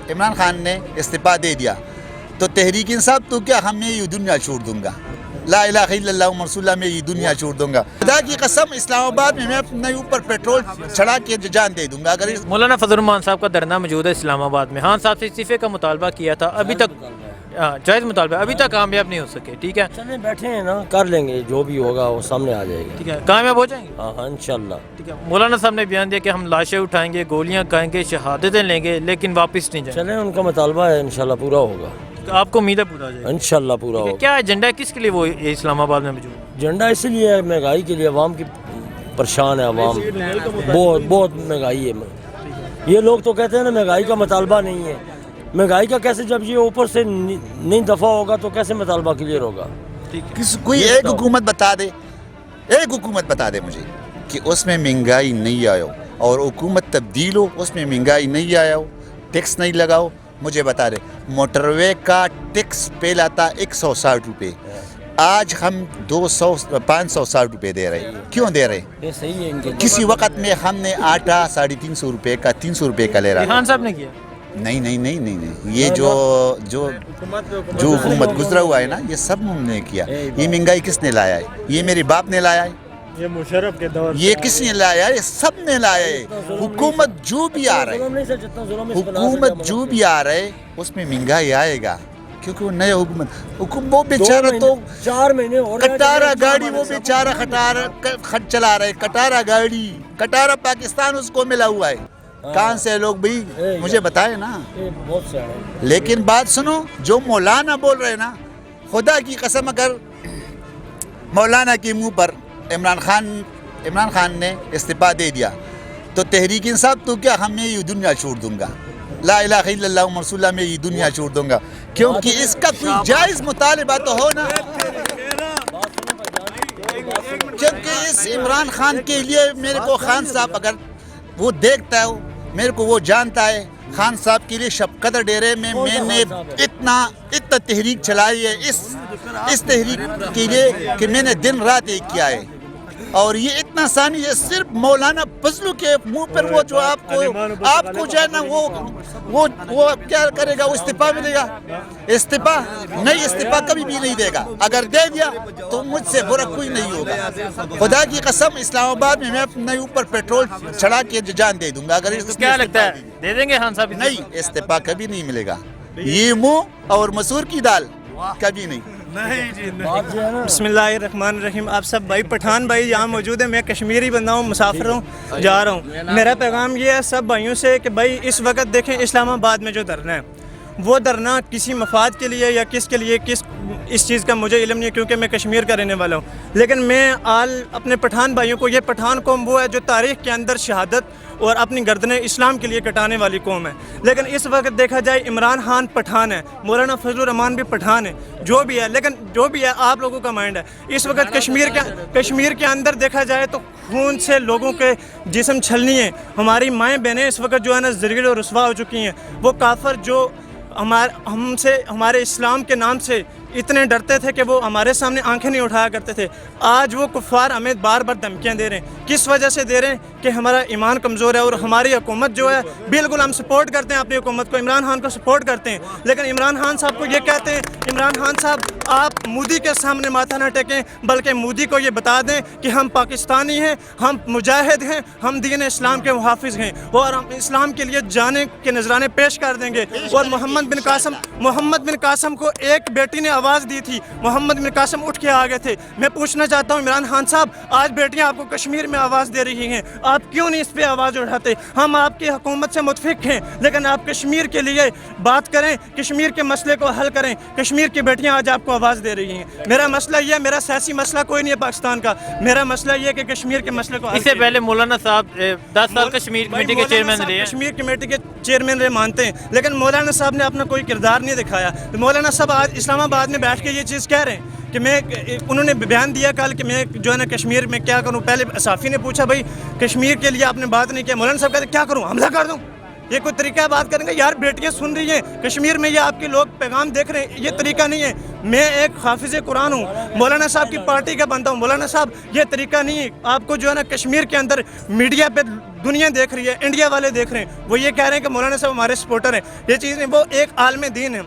इमरान खान ने इस्तीफ़ा दे दिया तो तहरीक इंसाफ तो क्या, हम ये दुनिया छोड़ दूंगा, ला इलाहा इल्लल्लाह मुहम्मद रसूलुल्लाह में ये दुनिया छोड़ दूंगा। खुदा की कसम इस्लामाबाद में मैं अपने ऊपर पेट्रोल चढ़ा के जान दे दूंगा अगर मौलाना फजल रहमान साहब का धरना मौजूद है इस्लामाबाद में। खान साहब से इस्तीफे का मुतालबा किया था, अभी तक जायज़ मुतालबा, अभी तक कामयाब नहीं हो सके। ठीक है, चले बैठे हैं ना, कर लेंगे, जो भी होगा वो सामने आ जाएगा। ठीक है, कामयाब हो जाएंगे। हाँ इंशाल्लाह। ठीक है, मौलाना साहब ने बयान दिया कि हम लाशें उठाएंगे, गोलियां खाएंगे, शहादतें लेंगे, लेकिन वापस नहीं जाएंगे। चले, उनका मुतालबा है, इंशाल्लाह पूरा होगा। आपको उम्मीद है पूरा हो जाएगा? इंशाल्लाह पूरा होगा। क्या एजेंडा है, किसके लिए वो इस्लामाबाद में मौजूद है? झंडा इसलिए है, महंगाई के लिए, अवाम की परेशान है अवाम, बहुत महंगाई है। ये लोग तो कहते हैं ना महंगाई का मुतालबा नहीं है, महंगाई का कैसे, जब ये ऊपर से नहीं दफ़ा होगा तो कैसे मुतालबा क्लियर होगा? कोई एक हुकूमत बता दे, एक हुकूमत बता दे मुझे कि उसमें महंगाई नहीं आया हो, और हुकूमत तब्दील हो उसमें महंगाई नहीं आया हो, टैक्स नहीं लगाओ, मुझे बता दे। मोटरवे का टैक्स पहला था 160 रुपये, आज हम 560 रुपये दे रहे हैं। क्यों दे रहे हैं? ये सही है इनके। किसी वक्त में हमने आटा 350 रुपये का 300 रुपये का ले रहा खान साहब ने किया? नहीं, ये जो हुकूमत गुजरा हुआ है ना, ये सब हमने किया। ये महंगाई किसने लाया है? ये मेरे बाप ने लाया है, ये मुशर्रफ के दौर, ये किसने लाया है? सब ने लाया है। हुकूमत जो भी आ रहा है, हुकूमत जो भी आ रहा है उसमें महंगाई आएगा, क्योंकि वो नए हुकूमत वो बेचारा तो 4 महीने हो रहे हैं, कटारा गाड़ी वो बेचारा खट चला रहा है, कटारा गाड़ी, कटारा पाकिस्तान उसको मिला हुआ है। कहाँ से लोग भाई मुझे बताए ना। बहुत से हैं। लेकिन बात सुनो, जो मौलाना बोल रहे ना, खुदा की कसम अगर मौलाना के मुंह पर इमरान खान ने इस्तीफ़ा दे दिया तो तहरीक इंसाफ तो क्या, हम ये दुनिया छोड़ दूंगा, ला इलाहा इल्लल्लाह मुहम्मद रसूलुल्लाह में ये दुनिया छोड़ दूंगा, क्योंकि इसका कोई जायज़ मुतालिबा तो हो ना। क्योंकि इस इमरान खान के लिए मेरे को खान साहब अगर वो देखता है, मेरे को वो जानता है, खान साहब के लिए शबकदर डेरे में मैंने इतना तहरीक चलाई है इस तहरीक के लिए कि मैंने दिन रात एक किया है। और ये इतना आसानी है, सिर्फ मौलाना फजलू के मुंह पर वो जो आपको जो है ना वो क्या करेगा, वो इस्तीफा मिलेगा, इस्तीफा नहीं, इस्तीफा कभी भी नहीं देगा। अगर दे दिया तो मुझसे बुरा कोई नहीं होगा। खुदा की कसम इस्लामाबाद में मैं अपने ऊपर पेट्रोल चढ़ा के जान दे दूंगा अगर क्या लगता है दे देंगे खान साहब? नहीं, इस्तीफा कभी नहीं मिलेगा। ये मुंह और मसूर की दाल कभी नहीं। बिस्मिल्लाहिर्रहमानिर्रहीम। आप सब भाई, पठान भाई यहाँ मौजूद है, मैं कश्मीरी बंदा हूँ, मुसाफिर हूँ, जा रहा हूँ। मेरा पैगाम ये है सब भाइयों से कि भाई इस वक्त देखें इस्लामाबाद में जो धरना है, वो धरना किसी मफाद के लिए या किसके लिए, इस चीज़ का मुझे इल्म नहीं है, क्योंकि मैं कश्मीर का रहने वाला हूँ। लेकिन मैं अपने पठान भाइयों को, ये पठान कौम वो है जो तारीख़ के अंदर शहादत और अपनी गर्दनें इस्लाम के लिए कटाने वाली कौम है। लेकिन इस वक्त देखा जाए इमरान खान पठान है, मौलाना फजल रहमान भी पठान है, जो भी है, लेकिन जो भी है आप लोगों का माइंड है। इस वक्त कश्मीर के अंदर देखा जाए तो खून से लोगों के जिस्म छलनी है। हमारी माएँ बहनें इस वक्त जो है ना ज़लील और रुसवा हो चुकी हैं। वो काफिर जो हमारे इस्लाम के नाम से इतने डरते थे कि वो हमारे सामने आंखें नहीं उठाया करते थे, आज वो कुफ़ार हमें बार बार धमकियां दे रहे हैं। किस वजह से दे रहे हैं? कि हमारा ईमान कमज़ोर है और हमारी हुकूमत जो है, बिल्कुल हम सपोर्ट करते हैं अपनी हुकूमत को, इमरान खान को सपोर्ट करते हैं। लेकिन इमरान खान साहब को ये कहते हैं, इमरान खान साहब आप मोदी के सामने माथा ना टेकें, बल्कि मोदी को ये बता दें कि हम पाकिस्तानी हैं, हम मुजाहिद हैं, हम दीन इस्लाम के मुहाफिज हैं और हम इस्लाम के लिए जाने के नजराने पेश कर देंगे। और मोहम्मद बिन कासम को एक बेटी ने आवाज़ दी थी, मोहम्मद बिन कासम उठ के आ गए थे। मैं पूछना चाहता हूँ इमरान खान साहब, आज बेटियाँ आपको कश्मीर में आवाज़ दे रही हैं, आप क्यों नहीं इस पर आवाज़ उठाते? हम आपकी हुकूमत से मुतफिक हैं, लेकिन आप कश्मीर के लिए बात करें, कश्मीर के मसले को हल करें। कश्मीर की बेटियाँ आज आपको आवाज़ दे रही हैं। मेरा मसला ये है, मेरा सियासी मसला कोई नहीं है पाकिस्तान का, मेरा मसला ये है कि कश्मीर के मसले को। इससे पहले मौलाना साहब 10 साल कश्मीर कमेटी के चेयरमैन रहे, कश्मीर कमेटी के चेयरमैन रहे मानते हैं, लेकिन मौलाना साहब ने अपना कोई किरदार नहीं दिखाया। मौलाना साहब आज इस्लामाबाद में बैठ के ये चीज़ कह रहे हैं कि उन्होंने बयान दिया कल कि मैं जो है ना कश्मीर में क्या करूं। पहले साफ़ी ने पूछा भाई कश्मीर के लिए आपने बात नहीं किया, मौलाना साहब कहते क्या करूं, हमला कर दूं? ये कोई तरीका है बात करेंगे? यार बेटियां सुन रही हैं कश्मीर में, ये आपके लोग पैगाम देख रहे हैं, ये तरीका नहीं है। मैं एक हाफिज़ कुरान हूँ, मौलाना साहब की पार्टी का बनता हूँ। मौलाना साहब ये तरीका नहीं है। आपको जो है ना कश्मीर के अंदर मीडिया पे دنیا دیکھ رہی ہے, انڈیا والے دیکھ رہے ہیں, وہ یہ کہہ رہے ہیں کہ مولانا صاحب ہمارے سپورٹر ہیں. یہ چیز نہیں, وہ ایک عالم دین ہے.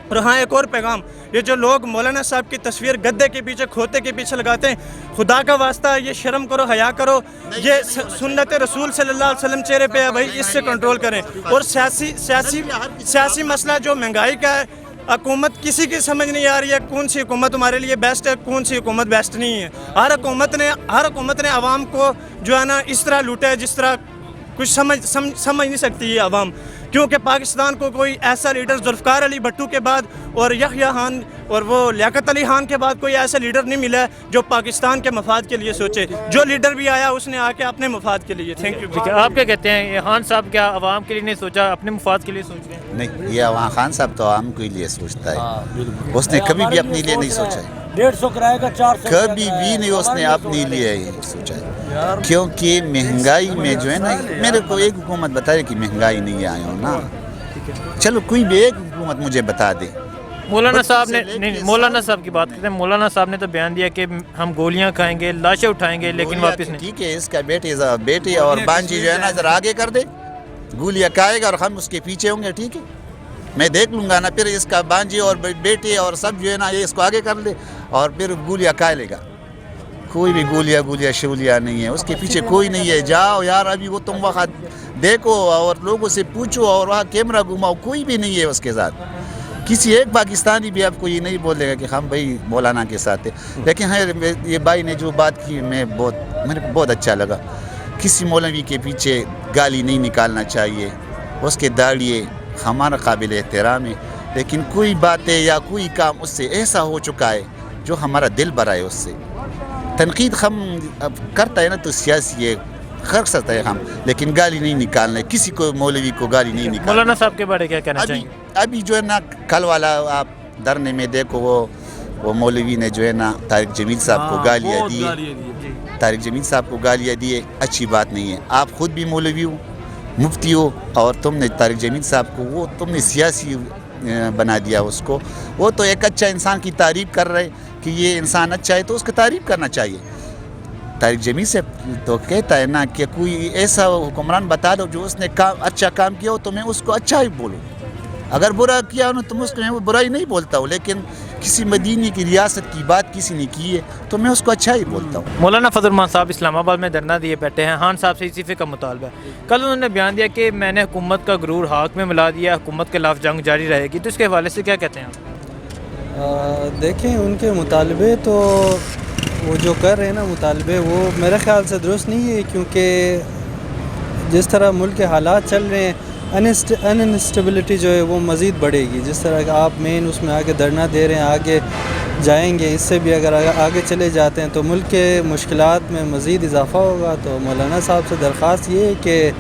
اور ہاں ایک اور پیغام, یہ جو لوگ مولانا صاحب کی تصویر گدے کے پیچھے کھوتے کے پیچھے لگاتے ہیں, خدا کا واسطہ یہ شرم کرو, حیا کرو. یہ سنت رسول صلی اللہ علیہ وسلم چہرے پہ ہے بھائی, اس سے کنٹرول کریں. اور سیاسی مسئلہ جو مہنگائی کا ہے, حکومت کسی کی سمجھ نہیں آ رہی ہے کون سی حکومت ہمارے لیے بیسٹ ہے, کون سی حکومت بیسٹ نہیں ہے. ہر حکومت نے عوام کو جو ہے نا اس طرح لوٹا ہے جس طرح کچھ سمجھ نہیں سکتی یہ عوام. کیونکہ پاکستان کو کوئی ایسا لیڈر ذوالفقار علی بھٹو کے بعد اور یحییٰ خان اور وہ لیاقت علی خان کے بعد کوئی ایسا لیڈر نہیں ملا ہے جو پاکستان کے مفاد کے لیے سوچے. جو لیڈر بھی آیا اس نے آ کے اپنے مفاد کے لیے. Thank you. آپ کیا کہتے ہیں, خان صاحب کیا عوام کے لیے نہیں سوچا, اپنے مفاد کے لیے سوچ رہے ہیں؟ نہیں, یہ خان صاحب تو عوام کے لیے سوچتا ہے, اس نے کبھی بھی اپنے لیے نہیں سوچا ہے. 150 کرایہ کا 400 کبھی بھی نہیں اس نے اپنے لیے سوچا ہے. کیونکہ مہنگائی میں جو ہے نا, میرے کو ایک حکومت بتائے کہ مہنگائی نہیں آئی ہو نا, چلو کوئی بھی ایک حکومت مجھے بتا دے. مولانا صاحب نے نہیں, مولانا صاحب کی بات کرتے ہیں. مولانا صاحب نے تو بیان دیا کہ ہم گولیاں کھائیں گے, لاشیں اٹھائیں گے, لیکن واپس نہیں. ٹھیک ہے, اس کا بیٹی اور بانجی جو ہے نا ذرا آگے کر دے, گولیاں کھائے گا اور ہم اس کے پیچھے ہوں گے. ٹھیک ہے, میں دیکھ لوں گا نا, پھر اس کا بانجی اور بیٹی اور سب جو ہے نا یہ اس کو آگے کر لے اور پھر گولیاں کھا لے گا. کوئی بھی گولیاں شولیاں نہیں ہے, اس کے پیچھے کوئی نہیں ہے. جاؤ یار, ابھی وہ تم وہاں دیکھو اور لوگوں سے پوچھو اور وہاں کیمرہ گھماؤ, کوئی بھی نہیں ہے اس کے ساتھ. کسی ایک پاکستانی بھی آپ کو یہ نہیں بولے گا کہ ہم بھائی مولانا کے ساتھ ہیں. لیکن ہاں, یہ بھائی نے جو بات کی میرے کو بہت اچھا لگا. کسی مولوی کے پیچھے گالی نہیں نکالنا چاہیے, اس کے داڑھی ہمارا قابل احترام ہے, لیکن کوئی باتیں یا کوئی کام اس سے ایسا ہو چکا ہے جو ہمارا دل بھرا ہے. اس سے تنقید ہم کرتا ہے نا تو سیاسی ہے, کر سکتا ہے ہم, لیکن گالی نہیں نکالنا ہے کسی کو, مولوی کو گالی نہیں نکالنا. مولانا صاحب کے بارے کیا کہنا چاہیں گے؟ ابھی جو ہے نا کل والا آپ دھرنے میں دیکھو, وہ مولوی نے جو ہے نا طارق جمیل صاحب کو گالیاں دی, طارق جمیل صاحب کو گالیاں دی. اچھی بات نہیں ہے. آپ خود بھی مولوی ہو, مفتی ہو, اور تم نے طارق جمیل صاحب کو وہ تم نے سیاسی بنا دیا اس کو. وہ تو ایک اچھا انسان کی تعریف کر رہے کہ یہ انسان اچھا ہے تو اس کی تعریف کرنا چاہیے. طارق جمیل سے تو کہتا ہے نا کہ کوئی ایسا حکمران بتا دو جو اس نے اچھا کام کیا ہو تو میں اس کو اچھا ہی بولوں. اگر برا کیا ہو تو اس کو میں برائی نہیں بولتا ہوں, لیکن کسی مدینی کی ریاست کی بات کسی نے کی ہے تو میں اس کو اچھا ہی بولتا ہوں. مولانا فضل الرحمان صاحب اسلام آباد میں دھرنا دیے بیٹھے ہیں. خان صاحب سے استعفے کا مطالبہ ہے. کل انہوں نے بیان دیا کہ میں نے حکومت کا غرور ہاک میں ملا دیا, حکومت کے خلاف جنگ جاری رہے گی. تو اس کے حوالے سے کیا کہتے ہیں آپ؟ دیکھیں, ان کے مطالبے تو وہ جو کر رہے ہیں نا مطالبے, وہ میرے خیال سے درست نہیں ہے. کیونکہ جس طرح ملک کے حالات چل رہے ہیں, انسٹیبلٹی جو ہے وہ مزید بڑھے گی. جس طرح کہ آپ مین اس میں آگے دھرنا دے رہے ہیں, آگے جائیں گے, اس سے بھی اگر آگے چلے جاتے ہیں تو ملک کے مشکلات میں مزید اضافہ ہوگا. تو مولانا صاحب سے درخواست یہ ہے کہ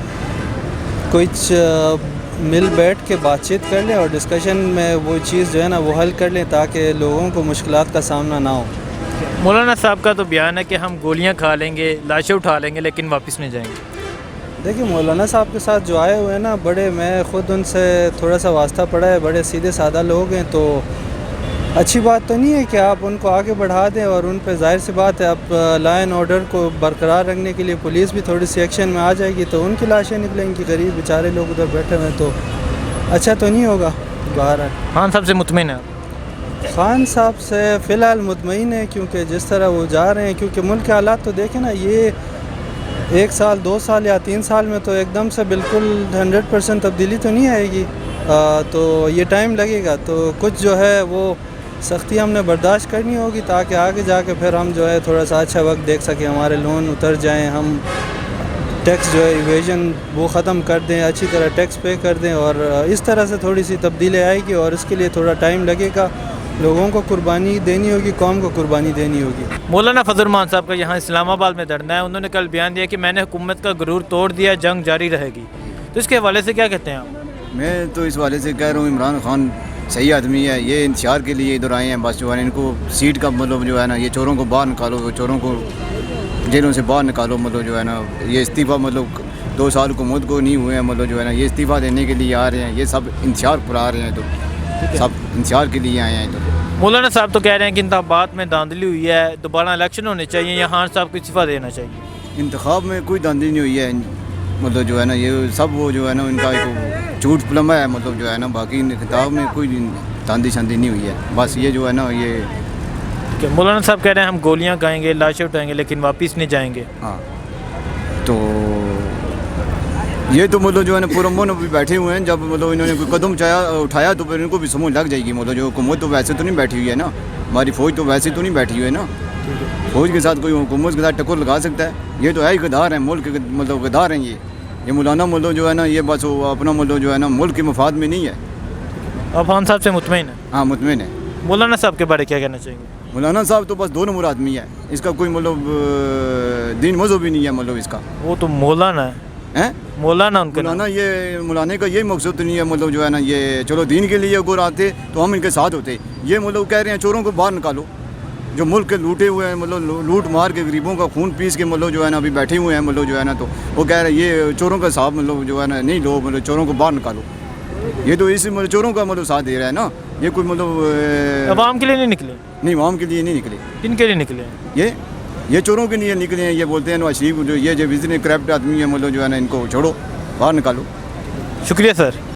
کچھ مل بیٹھ کے بات چیت کر لیں اور ڈسکشن میں وہ چیز جو ہے نا وہ حل کر لیں تاکہ لوگوں کو مشکلات کا سامنا نہ ہو. مولانا صاحب کا تو بیان ہے کہ ہم گولیاں کھا لیں گے, لاشیں اٹھا لیں گے, لیکن واپس نہیں جائیں گے. دیکھیں, مولانا صاحب کے ساتھ جو آئے ہوئے ہیں نا, بڑے, میں خود ان سے تھوڑا سا واسطہ پڑا ہے, بڑے سیدھے سادہ لوگ ہیں. تو اچھی بات تو نہیں ہے کہ آپ ان کو آگے بڑھا دیں, اور ان پہ ظاہر سی بات ہے اب لا اینڈ آرڈر کو برقرار رکھنے کے لیے پولیس بھی تھوڑی سی ایکشن میں آ جائے گی تو ان کی لاشیں نکلیں گی. غریب بیچارے لوگ ادھر بیٹھے ہوئے ہیں, تو اچھا تو نہیں ہوگا. باہر خان صاحب سے مطمئن ہے؟ خان صاحب سے فی الحال مطمئن ہے, کیونکہ جس طرح وہ جا رہے ہیں, کیونکہ ملک کے حالات تو دیکھیں نا, یہ 1 سال 2 سال یا 3 سال میں تو ایک دم سے بالکل 100% تبدیلی تو نہیں آئے گی. تو یہ ٹائم لگے گا. تو کچھ جو ہے وہ سختی ہم نے برداشت کرنی ہوگی تاکہ آگے جا کے پھر ہم جو ہے تھوڑا سا اچھا وقت دیکھ سکیں, ہمارے لون اتر جائیں, ہم ٹیکس جو ہے ایویژن وہ ختم کر دیں, اچھی طرح ٹیکس پے کر دیں, اور اس طرح سے تھوڑی سی تبدیلی آئے گی. اور اس کے لیے تھوڑا ٹائم لگے گا, لوگوں کو قربانی دینی ہوگی, قوم کو قربانی دینی ہوگی. مولانا فضل الرحمان صاحب کا یہاں اسلام آباد میں دھرنا ہے. انہوں نے کل بیان دیا کہ میں نے حکومت کا غرور توڑ دیا, جنگ جاری رہے گی. تو اس کے حوالے سے کیا کہتے ہیں آپ؟ میں تو اس حوالے سے کہہ رہا ہوں, عمران خان صحیح آدمی ہے. یہ انتشار کے لیے ادھر آئے ہیں بس, جو ہے ان کو سیٹ کا مطلب جو ہے نا, یہ چوروں کو باہر نکالو, چوروں کو جیلوں سے باہر نکالو. مطلب جو ہے نا یہ استعفیٰ مطلب 2 سال حکومت کو نہیں ہوئے ہیں, مطلب جو ہے نا یہ استعفیٰ دینے کے لیے آ رہے ہیں. یہ سب انتشار پر آ رہے ہیں, تو سب انتشار کے لیے آئے ہیں. تو مولانا صاحب تو کہہ رہے ہیں کہ انتخابات میں دھاندلی ہوئی ہے, دوبارہ الیکشن ہونے چاہیے, یا خان صاحب کو استعفیٰ دینا چاہیے. انتخاب میں کوئی دھاندلی نہیں ہوئی ہے. मतलब जो है ना ये सब वो जो है ना इनका एक झूठ प्लमा है, मतलब जो है ना बाकी किताब में कोई धांधी शांति नहीं हुई है। बस ये जो है ना ये कि मौलाना साहब कह रहे हैं हम गोलियां खाएंगे, लाशें उठाएंगे, लेकिन वापस नहीं जाएंगे। हाँ, तो ये तो मतलब जो है ना पुरमन अभी बैठे हुए हैं, जब मतलब इन्होंने कोई कदम उठाया तो फिर इनको भी समझ लग जाएगी। मतलब जो हुकूमत तो वैसे तो नहीं बैठी हुई है ना, हमारी फ़ौज तो वैसे तो नहीं बैठी हुई है ना, फ़ौज के साथ कोई हुकूमत के साथ टक्कर लगा सकता है? ये तो है ही गद्दार हैं, मुल्क के मतलब गद्दार हैं ये मौलाना मतलब जो है ना ये बस वो अपना मतलब जो है ना मुल्क के मफाद में नहीं है। अब खान साहब से मुतमईन है? हाँ मुतमिन है। मौलाना साहब के बारे क्या कहना चाहेंगे? मौलाना साहब तो बस 2 नंबर आदमी है, इसका कोई मतलब दीन मज़हब भी नहीं है, मतलब इसका। वो तो मौलाना है, हैं मौलाना उनका मौलाना, ये मौलाने का यही मकसद तो नहीं है, मतलब जो है ना ये चलो दीन के लिए अगर आते तो हम इनके साथ होते। ये मतलब कह रहे हैं चोरों को बाहर निकालो, जो मुल्क के लूटे हुए हैं, मतलब लूट मार के गरीबों का खून पीस के मतलब जो है ना अभी बैठे हुए हैं, मतलब जो है ना तो वो कह रहे हैं ये चोरों का साथ मतलब जो है ना नहीं लो, मतलब चोरों को बाहर निकालो। ये तो इस मतलब चोरों का मतलब साथ दे रहा है ना, ये कोई मतलब अवाम के लिए नहीं निकले? नहीं, आवाम के लिए नहीं निकले, किन के लिए निकले? ये चोरों के लिए निकले हैं। ये बोलते हैं नवाज शरीफ जो ये जो विजन करप्ट आदमी है, मतलब जो है ना इनको छोड़ो, बाहर निकालो। शुक्रिया सर।